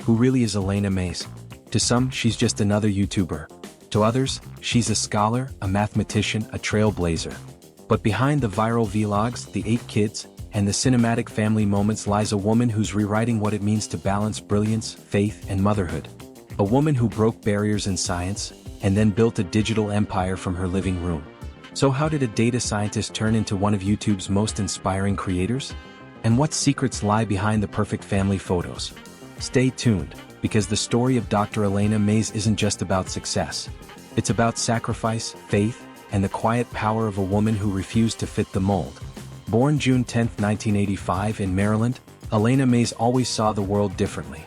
Who really is Alena Maze? To some, she's just another YouTuber. To others, she's a scholar, a mathematician, a trailblazer. But behind the viral vlogs, the 8 kids, and the cinematic family moments lies a woman who's rewriting what it means to balance brilliance, faith, and motherhood. A woman who broke barriers in science, and then built a digital empire from her living room. So how did a data scientist turn into one of YouTube's most inspiring creators? And what secrets lie behind the perfect family photos? Stay tuned, because the story of Dr. Alena Maze isn't just about success. It's about sacrifice, faith, and the quiet power of a woman who refused to fit the mold. Born June 10, 1985 in Maryland, Alena Maze always saw the world differently.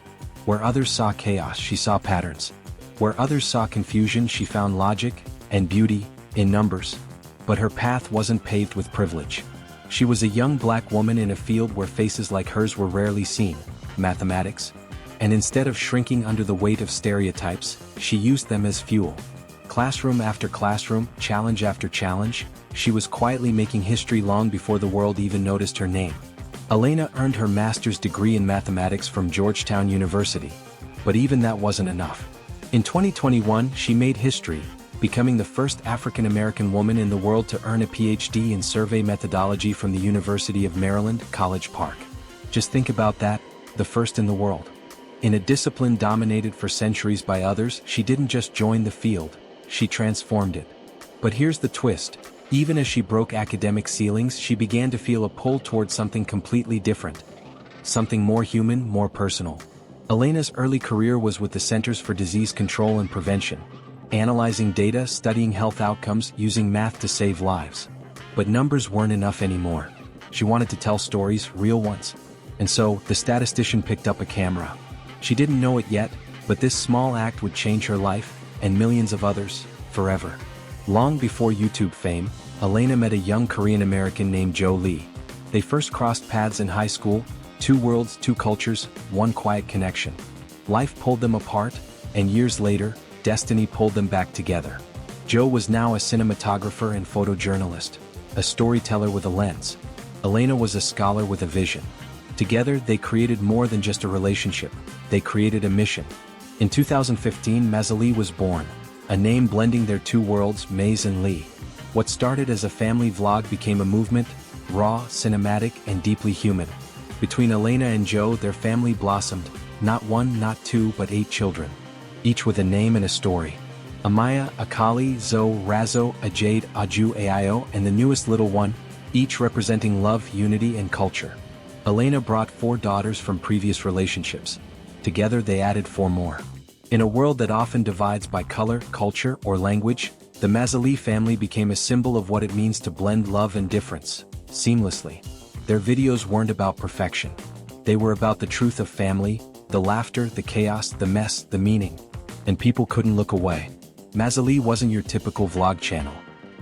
Where others saw chaos, she saw patterns. Where others saw confusion, she found logic and beauty in numbers. But her path wasn't paved with privilege. She was a young black woman in a field where faces like hers were rarely seen, mathematics. And instead of shrinking under the weight of stereotypes, she used them as fuel. Classroom after classroom, challenge after challenge, she was quietly making history long before the world even noticed her name. Alena earned her master's degree in mathematics from Georgetown University. But even that wasn't enough. In 2021, she made history, becoming the first African-American woman in the world to earn a PhD in survey methodology from the University of Maryland, College Park. Just think about that, the first in the world. In a discipline dominated for centuries by others, she didn't just join the field, she transformed it. But here's the twist. Even as she broke academic ceilings, she began to feel a pull towards something completely different. Something more human, more personal. Alena's early career was with the Centers for Disease Control and Prevention, analyzing data, studying health outcomes, using math to save lives. But numbers weren't enough anymore. She wanted to tell stories, real ones. And so, the statistician picked up a camera. She didn't know it yet, but this small act would change her life, and millions of others, forever. Long before YouTube fame, Alena met a young Korean American named Joe Lee. They first crossed paths in high school, 2 worlds, 2 cultures, 1 quiet connection. Life pulled them apart, and years later, destiny pulled them back together. Joe was now a cinematographer and photojournalist, a storyteller with a lens. Alena was a scholar with a vision. Together, they created more than just a relationship. They created a mission. In 2015, MAZELEE was born, a name blending their 2 worlds, Maze and Lee. What started as a family vlog became a movement, raw, cinematic, and deeply human. Between Alena and Joe, their family blossomed, not 1, not 2, but 8 children. Each with a name and a story. Amaya, Akali, Zoe, Razo, Ajade, Aju, Aio, and the newest little one, each representing love, unity, and culture. Alena brought 4 daughters from previous relationships. Together they added 4 more. In a world that often divides by color, culture, or language, the MAZELEE family became a symbol of what it means to blend love and difference, seamlessly. Their videos weren't about perfection. They were about the truth of family, the laughter, the chaos, the mess, the meaning. And people couldn't look away. MAZELEE wasn't your typical vlog channel.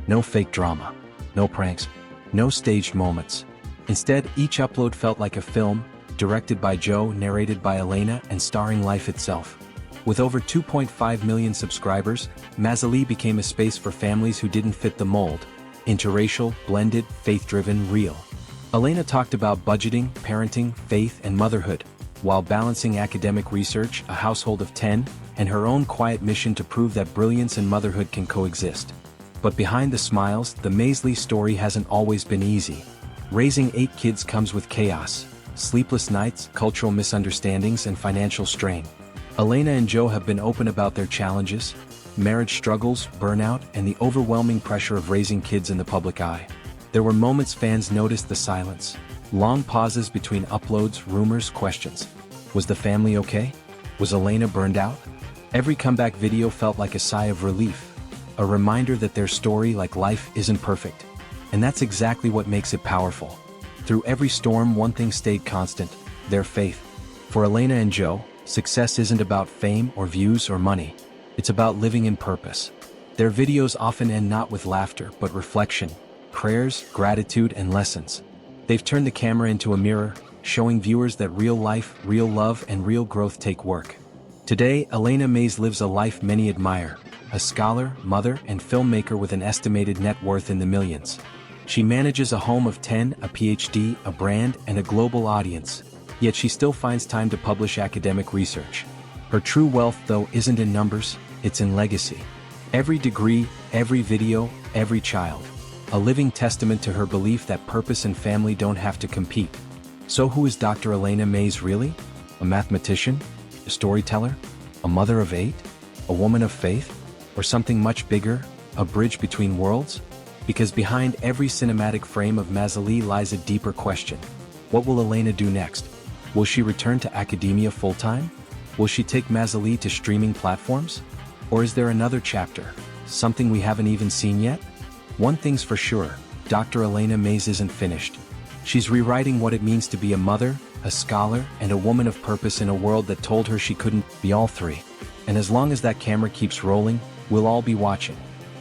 No fake drama. No pranks. No staged moments. Instead, each upload felt like a film, directed by Joe, narrated by Alena, and starring life itself. With over 2.5 million subscribers, MAZELEE became a space for families who didn't fit the mold. Interracial, blended, faith-driven, real. Alena talked about budgeting, parenting, faith, and motherhood, while balancing academic research, a household of 10, and her own quiet mission to prove that brilliance and motherhood can coexist. But behind the smiles, the MAZELEE story hasn't always been easy. Raising 8 kids comes with chaos, sleepless nights, cultural misunderstandings, and financial strain. Alena and Joe have been open about their challenges, marriage struggles, burnout, and the overwhelming pressure of raising kids in the public eye. There were moments fans noticed the silence, long pauses between uploads, rumors, questions. Was the family okay? Was Alena burned out? Every comeback video felt like a sigh of relief, a reminder that their story, like life, isn't perfect. And that's exactly what makes it powerful. Through every storm, one thing stayed constant: their faith. For Alena and Joe, success isn't about fame or views or money. It's about living in purpose. Their videos often end not with laughter, but reflection, prayers, gratitude, and lessons. They've turned the camera into a mirror, showing viewers that real life, real love, and real growth take work. Today, Alena Maze lives a life many admire, a scholar, mother, and filmmaker with an estimated net worth in the millions. She manages a home of 10, a PhD, a brand, and a global audience. Yet she still finds time to publish academic research. Her true wealth, though, isn't in numbers, it's in legacy. Every degree, every video, every child. A living testament to her belief that purpose and family don't have to compete. So who is Dr. Alena Maze really? A mathematician? A storyteller? A mother of 8? A woman of faith? Or something much bigger? A bridge between worlds? Because behind every cinematic frame of MAZELEE lies a deeper question. What will Alena do next? Will she return to academia full-time? Will she take MAZELEE to streaming platforms? Or is there another chapter, something we haven't even seen yet? One thing's for sure, Dr. Alena Maze isn't finished. She's rewriting what it means to be a mother, a scholar, and a woman of purpose in a world that told her she couldn't be all three. And as long as that camera keeps rolling, we'll all be watching.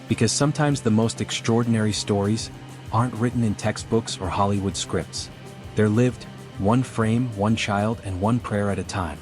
Because sometimes the most extraordinary stories aren't written in textbooks or Hollywood scripts. They're lived, one frame, one child, and one prayer at a time.